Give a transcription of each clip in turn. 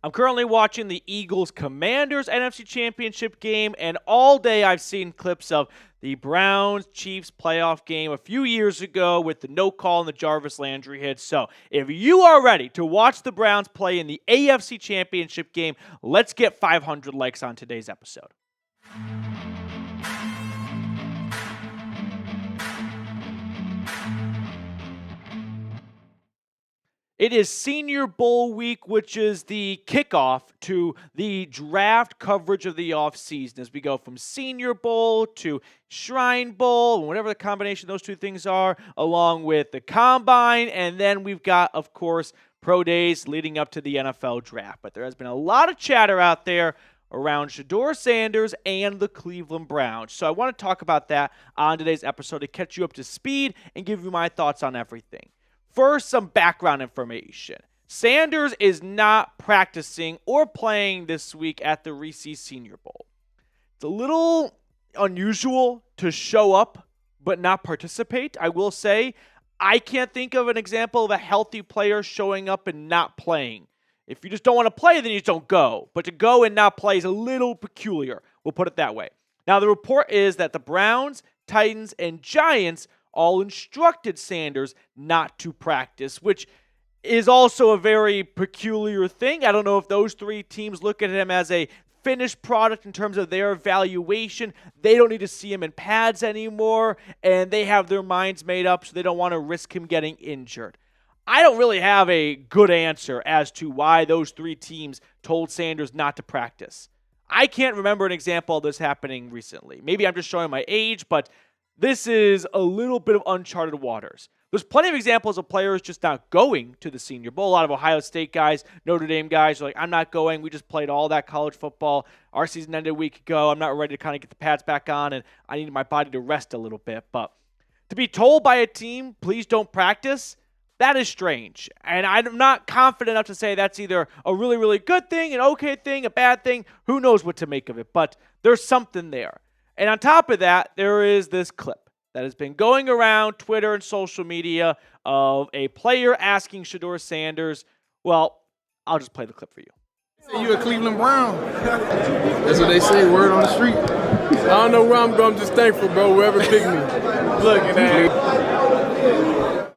I'm currently watching the Eagles-Commanders NFC Championship game, and all day I've seen clips of the Browns-Chiefs playoff game a few years ago with the no call and the Jarvis Landry hit. So if you are ready to watch the Browns play in the AFC Championship game, let's get 500 likes on today's episode. It is Senior Bowl week, which is the kickoff to the draft coverage of the offseason as we go from Senior Bowl to Shrine Bowl, whatever the combination of those two things are, along with the Combine. And then we've got, of course, pro days leading up to the NFL draft. But there has been a lot of chatter out there around Shedeur Sanders and the Cleveland Browns. So I want to talk about that on today's episode to catch you up to speed and give you my thoughts on everything. First, some background information. Sanders is not practicing or playing this week at the Reese's Senior Bowl. It's a little unusual to show up but not participate. I will say, I can't think of an example of a healthy player showing up and not playing. If you just don't want to play, then you just don't go. But to go and not play is a little peculiar. We'll put it that way. Now, the report is that the Browns, Titans, and Giants all instructed Sanders not to practice, which is also a very peculiar thing. I don't know if those three teams look at him as a finished product in terms of their evaluation. They don't need to see him in pads anymore, and they have their minds made up, so they don't want to risk him getting injured. I don't really have a good answer as to why those three teams told Sanders not to practice. I can't remember an example of this happening recently. Maybe I'm just showing my age, but this is a little bit of uncharted waters. There's plenty of examples of players just not going to the Senior Bowl. A lot of Ohio State guys, Notre Dame guys are like, I'm not going. We just played all that college football. Our season ended a week ago. I'm not ready to kind of get the pads back on, and I need my body to rest a little bit. But to be told by a team, please don't practice, that is strange. And I'm not confident enough to say that's either a really, really good thing, an okay thing, a bad thing. Who knows what to make of it. But there's something there. And on top of that, there is this clip that has been going around Twitter and social media of a player asking Shedeur Sanders, well, I'll just play the clip for you. Say you a Cleveland Brown. That's what they say, word on the street. I don't know where I'm going, I'm just thankful, bro, whoever picked me. Look at that.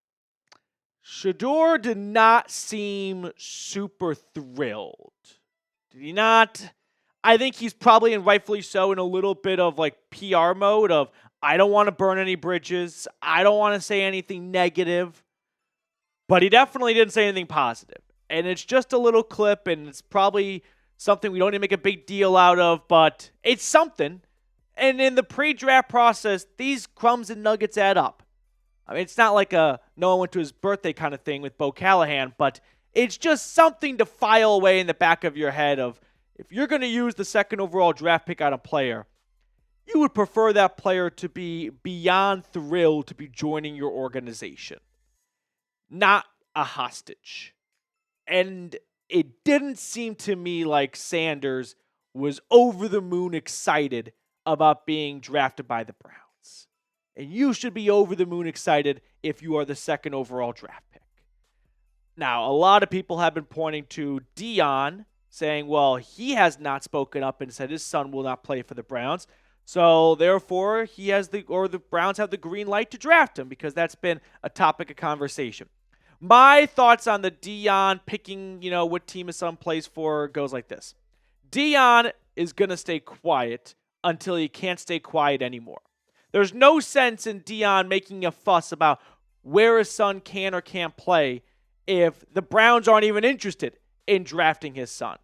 Shedeur did not seem super thrilled. Did he not? I think he's probably, and rightfully so, in a little bit of like PR mode of, I don't want to burn any bridges. I don't want to say anything negative. But he definitely didn't say anything positive. And it's just a little clip, and it's probably something we don't need to make a big deal out of, but it's something. And in the pre-draft process, these crumbs and nuggets add up. I mean, it's not like a no one went to his birthday kind of thing with Bo Callahan, but it's just something to file away in the back of your head of, if you're going to use the second overall draft pick on a player, you would prefer that player to be beyond thrilled to be joining your organization, not a hostage. And it didn't seem to me like Sanders was over the moon excited about being drafted by the Browns. And you should be over the moon excited if you are the second overall draft pick. Now, a lot of people have been pointing to Dion, saying, well, he has not spoken up and said his son will not play for the Browns. So therefore, the Browns have the green light to draft him because that's been a topic of conversation. My thoughts on the Dion picking, what team his son plays for goes like this. Dion is going to stay quiet until he can't stay quiet anymore. There's no sense in Dion making a fuss about where his son can or can't play if the Browns aren't even interested in drafting his son.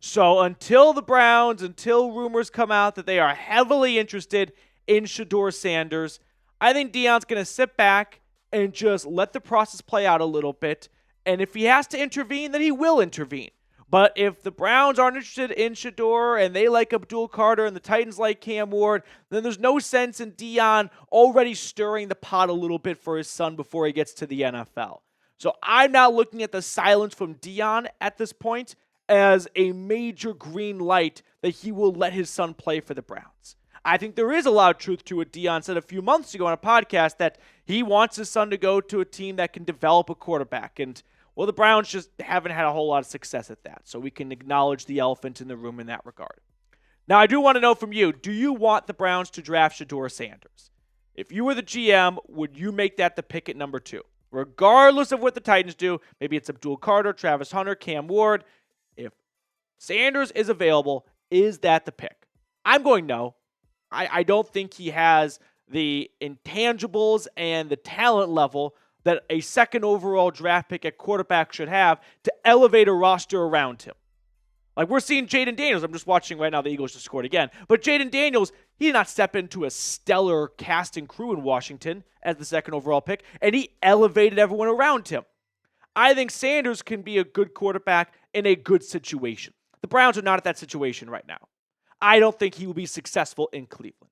So until rumors come out that they are heavily interested in Shedeur Sanders, I think Dion's going to sit back and just let the process play out a little bit. And if he has to intervene, then he will intervene. But if the Browns aren't interested in Shedeur and they like Abdul Carter and the Titans like Cam Ward, then there's no sense in Dion already stirring the pot a little bit for his son before he gets to the NFL. So I'm not looking at the silence from Dion at this point as a major green light that he will let his son play for the Browns. I think there is a lot of truth to what Dion said a few months ago on a podcast that he wants his son to go to a team that can develop a quarterback. And Well, the Browns just haven't had a whole lot of success at that, so we can acknowledge the elephant in the room in that regard. Now, I do want to know from you, do you want the Browns to draft Shedeur Sanders? If you were the GM, would you make that the pick at number 2? Regardless of what the Titans do, maybe it's Abdul Carter, Travis Hunter, Cam Ward. If Sanders is available, is that the pick? I'm going no. I don't think he has the intangibles and the talent level that a second overall draft pick at quarterback should have to elevate a roster around him. Like we're seeing Jaden Daniels. I'm just watching right now. The Eagles just scored again. But Jaden Daniels, he did not step into a stellar cast and crew in Washington as the second overall pick, and he elevated everyone around him. I think Sanders can be a good quarterback in a good situation. The Browns are not at that situation right now. I don't think he will be successful in Cleveland.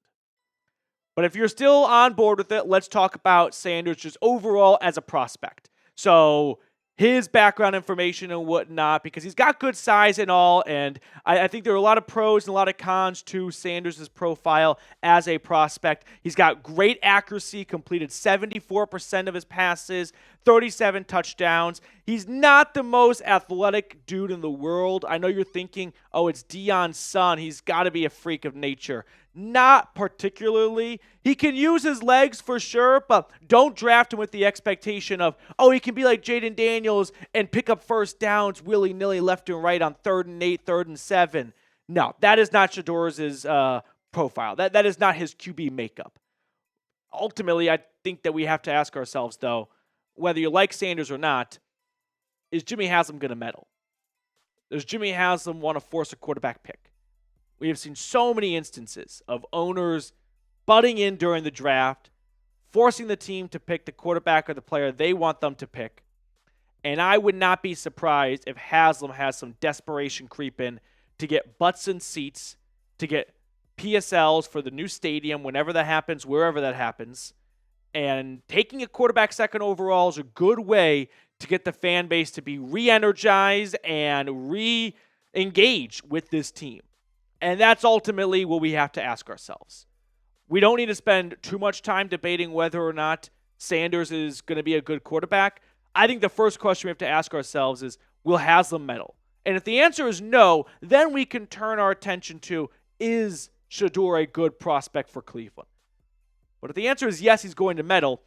But if you're still on board with it, let's talk about Sanders just overall as a prospect. So his background information and whatnot, because he's got good size and all, and I think there are a lot of pros and a lot of cons to Sanders' profile as a prospect. He's got great accuracy, completed 74% of his passes, 37 touchdowns. He's not the most athletic dude in the world. I know you're thinking, oh, it's Deion's son. He's got to be a freak of nature. Not particularly. He can use his legs for sure, but don't draft him with the expectation of, oh, he can be like Jaden Daniels and pick up first downs willy-nilly left and right on 3rd and 8, 3rd and 7. No, that is not Shedeur's profile. That is not his QB makeup. Ultimately, I think that we have to ask ourselves, though, whether you like Sanders or not, is Jimmy Haslam going to meddle? Does Jimmy Haslam want to force a quarterback pick? We have seen so many instances of owners butting in during the draft, forcing the team to pick the quarterback or the player they want them to pick. And I would not be surprised if Haslam has some desperation creep in to get butts in seats, to get PSLs for the new stadium whenever that happens, wherever that happens. And taking a quarterback second overall is a good way to get the fan base to be re-energized and re-engaged with this team. And that's ultimately what we have to ask ourselves. We don't need to spend too much time debating whether or not Sanders is going to be a good quarterback. I think the first question we have to ask ourselves is, will Haslam meddle? And if the answer is no, then we can turn our attention to, is Shedeur a good prospect for Cleveland? But if the answer is yes, he's going to meddle,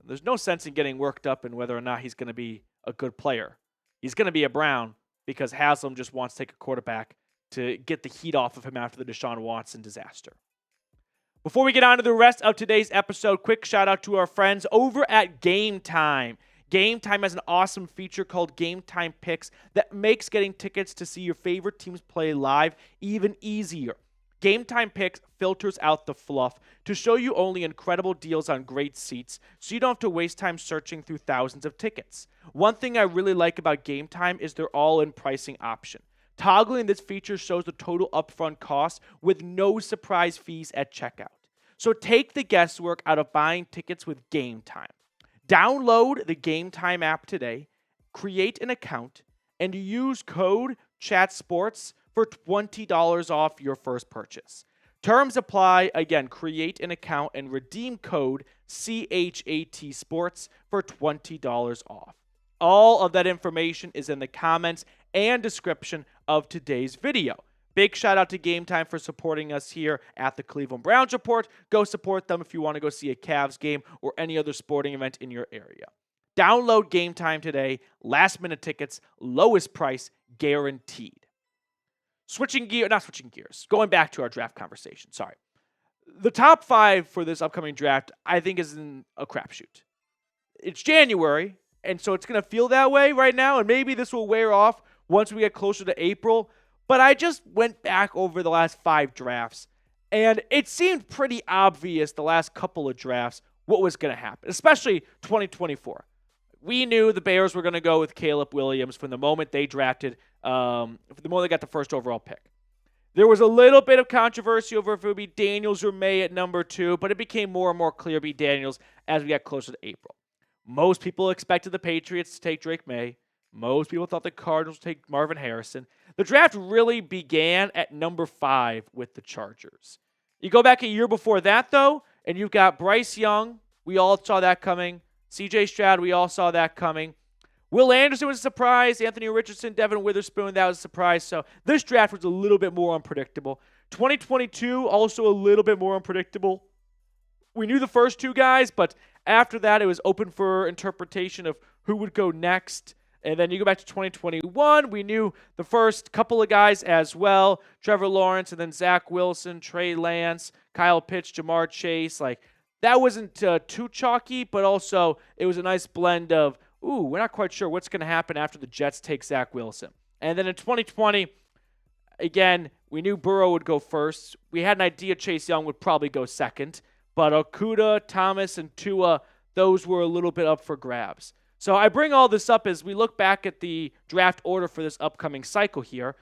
there's no sense in getting worked up in whether or not he's going to be a good player. He's going to be a Brown because Haslam just wants to take a quarterback to get the heat off of him after the Deshaun Watson disaster. Before we get on to the rest of today's episode, quick shout out to our friends over at Game Time. Game Time has an awesome feature called Game Time Picks that makes getting tickets to see your favorite teams play live even easier. Game Time Picks filters out the fluff to show you only incredible deals on great seats, so you don't have to waste time searching through thousands of tickets. One thing I really like about Game Time is their all-in pricing option. Toggling this feature shows the total upfront cost with no surprise fees at checkout. So take the guesswork out of buying tickets with Game Time. Download the Game Time app today, create an account, and use code CHATSPORTS for $20 off your first purchase. Terms apply. Again, create an account and redeem code CHAT Sports for $20 off. All of that information is in the comments and description of today's video. Big shout out to Game Time for supporting us here at the Cleveland Browns Report. Go support them if you want to go see a Cavs game or any other sporting event in your area. Download Game Time today. Last minute tickets, lowest price guaranteed. Going back to our draft conversation. Sorry. The top 5 for this upcoming draft, I think, is in a crapshoot. It's January, and so it's going to feel that way right now, and maybe this will wear off once we get closer to April. But I just went back over the last 5 drafts, and it seemed pretty obvious the last couple of drafts what was going to happen, especially 2024. We knew the Bears were going to go with Caleb Williams from the moment they drafted, from the moment they got the first overall pick. There was a little bit of controversy over if it would be Daniels or May at number 2, but it became more and more clear to be Daniels as we got closer to April. Most people expected the Patriots to take Drake May. Most people thought the Cardinals would take Marvin Harrison. The draft really began at number 5 with the Chargers. You go back a year before that, though, and you've got Bryce Young. We all saw that coming. C.J. Stroud, we all saw that coming. Will Anderson was a surprise. Anthony Richardson, Devin Witherspoon, that was a surprise. So this draft was a little bit more unpredictable. 2022, also a little bit more unpredictable. We knew the first two guys, but after that, it was open for interpretation of who would go next. And then you go back to 2021, we knew the first couple of guys as well. Trevor Lawrence and then Zach Wilson, Trey Lance, Kyle Pitts, Jamar Chase. Like, that wasn't too chalky, but also it was a nice blend of, we're not quite sure what's going to happen after the Jets take Zach Wilson. And then in 2020, again, we knew Burrow would go first. We had an idea Chase Young would probably go second. But Okudah, Thomas, and Tua, those were a little bit up for grabs. So I bring all this up as we look back at the draft order for this upcoming cycle here,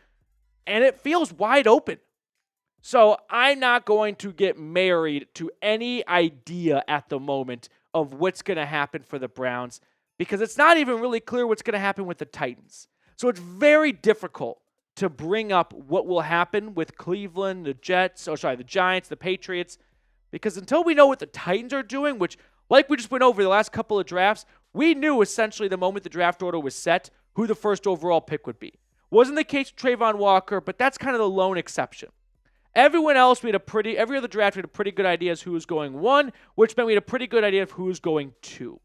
and it feels wide open. So I'm not going to get married to any idea at the moment of what's going to happen for the Browns, because it's not even really clear what's going to happen with the Titans. So it's very difficult to bring up what will happen with Cleveland, the Giants, the Patriots, because until we know what the Titans are doing, which, like we just went over the last couple of drafts, we knew essentially the moment the draft order was set who the first overall pick would be. Wasn't the case with Trayvon Walker, but that's kind of the lone exception. Everyone else, every other draft, we had a pretty good idea as who was going 1, which meant we had a pretty good idea of who was going 2.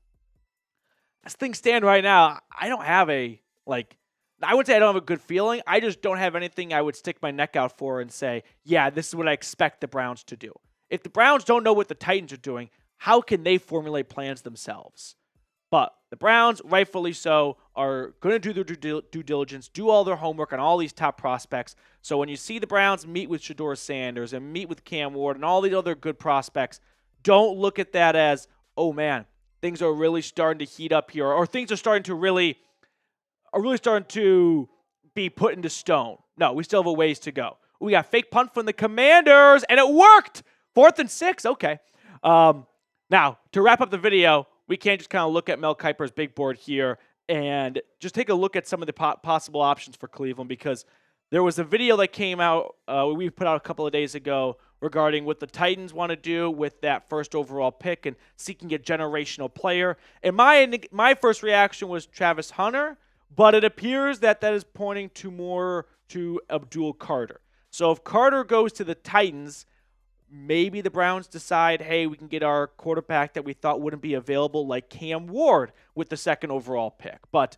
As things stand right now, I don't have I wouldn't say I don't have a good feeling. I just don't have anything I would stick my neck out for and say, yeah, this is what I expect the Browns to do. If the Browns don't know what the Titans are doing, how can they formulate plans themselves? But the Browns, rightfully so, are going to do their due diligence, do all their homework on all these top prospects. So when you see the Browns meet with Shedeur Sanders and meet with Cam Ward and all these other good prospects, don't look at that as, oh man, things are really starting to heat up here, or things are starting to starting to be put into stone. No, we still have a ways to go. We got fake punt from the Commanders, and it worked! 4th and 6, okay. Now, to wrap up the video, we can't just kind of look at Mel Kiper's big board here and just take a look at some of the possible options for Cleveland, because there was a video that came out, we put out a couple of days ago, regarding what the Titans want to do with that first overall pick and seeking a generational player. And my first reaction was Travis Hunter, but it appears that is pointing more to Abdul Carter. So if Carter goes to the Titans, maybe the Browns decide, hey, we can get our quarterback that we thought wouldn't be available, like Cam Ward, with the 2nd overall pick. But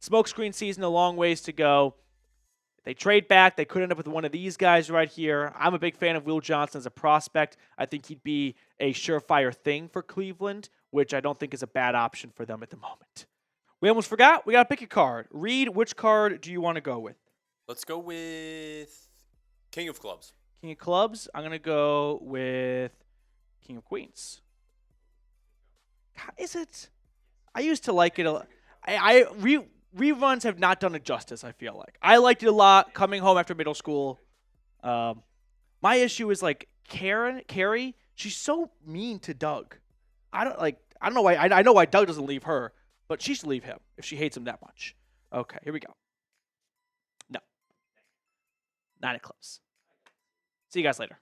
smokescreen season, a long ways to go. If they trade back, they could end up with one of these guys right here. I'm a big fan of Will Johnson as a prospect. I think he'd be a surefire thing for Cleveland, which I don't think is a bad option for them at the moment. We almost forgot. We got to pick a card. Reed, which card do you want to go with? Let's go with King of Clubs. King of Clubs. I'm going to go with King of Queens. Is it? I used to like it a lot. Reruns have not done it justice, I feel like. I liked it a lot coming home after middle school. My issue is like Carrie, she's so mean to Doug. I don't know why. I know why Doug doesn't leave her, but she should leave him if she hates him that much. Okay, here we go. No. 9 of Clubs. See you guys later.